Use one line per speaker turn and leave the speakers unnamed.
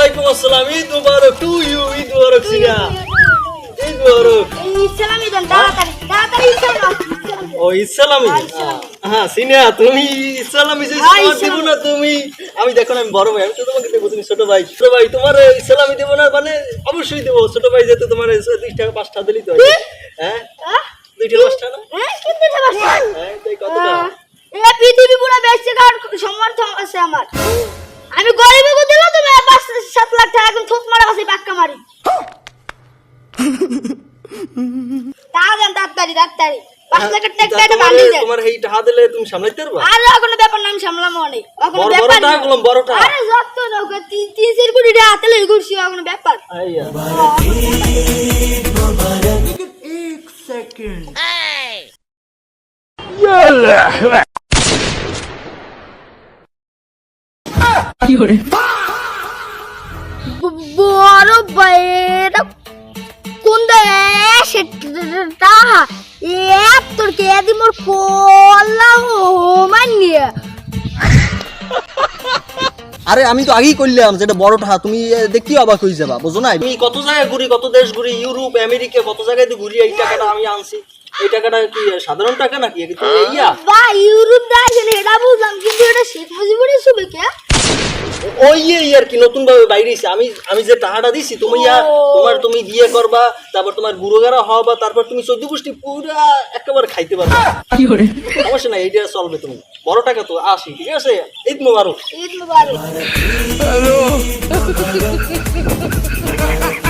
ওয়ালাইকুম আসসালাম। ঈদ মুবারক to you. Eid মুবারক সিনা। ঈদ মুবারক।
ইসলামী দেন তাড়াতাড়ি তাড়াতাড়ি ইসলাম।
ও ইসলামী। হ্যাঁ সিনা তুমি ইসলামী যে তোমার দেব না তুমি। আমি দেখো আমি বড় ভাই, আমি তো তোমাকে দেবো, তুমি ছোট ভাই। ছোট ভাই তোমার ইসলামী দেব না মানে অবশ্যই দেবো। ছোট ভাই যেহেতু তোমার 2 টাকা 5 টাকা দিলেই তো হয়। হ্যাঁ 2 টাকা 5 টাকা না?
হ্যাঁ কিন্তু বাসা
হ্যাঁ তাই কতটা?
এই পৃথিবী পুরো বেঁচে খাওয়ার সমর্থ আছে আমার। আমি গরিবকে দিলে তুমি 5-7 লাখ টাকা এখন থোক মারা কাছে পাক্কা মারি। টাকা দেন তাড়াতাড়ি তাড়াতাড়ি 5 লাখ টাকা একটা বান্ডিল দেন।
তোমার এই টাকা দিলে তুমি সামলাইতে পারবা?
আরে কোনো ব্যাপার না, আমি সামলামো অনেক। কোনো
বড়
ব্যাপার
টাকা গুলো বড় টাকা।
আরে যত নৌকা 3-4 কোটি টাকা হাতে লই ঘুরছি, কোনো ব্যাপার।
আইয়া
বড় বাইরা কোন দেশটা এক তোর কে দি মোর কোলা ও মানিয়া।
আরে আমি তো আগেই করলাম যেটা বড় টাকা, তুমি দেখি অবাক হয়ে যাবা, বুঝো না?
আমি কত জায়গায় ঘুরি, কত দেশ ঘুরি, ইউরোপ আমেরিকা কত জায়গায় তো ঘুরি। এই টাকাটা আমি আনছি। এই টাকাটা কি সাধারণ টাকা নাকি? কিন্তু ইয়া
বা ইউরোপ দাইছেন এটা বুঝলাম, কিন্তু এটা শেখ মুজিবের ছবি কে?
ওই ইয়ার কি নতুন ভাবে বাইরেছে। আমি যে টাকাটা দিছি তুমি তুমি বিয়ে করবা, তারপর তোমার গুরুগারা হবা, তারপর তুমি 14 গোষ্ঠী পুরা একেবারে খাইতে পারবে। সমস্যা নাই, এইটা চলবে। তুমি বড় টাকা তো আসি, ঠিক আছে? ঈদ মোবারক।
ঈদ মুবারক।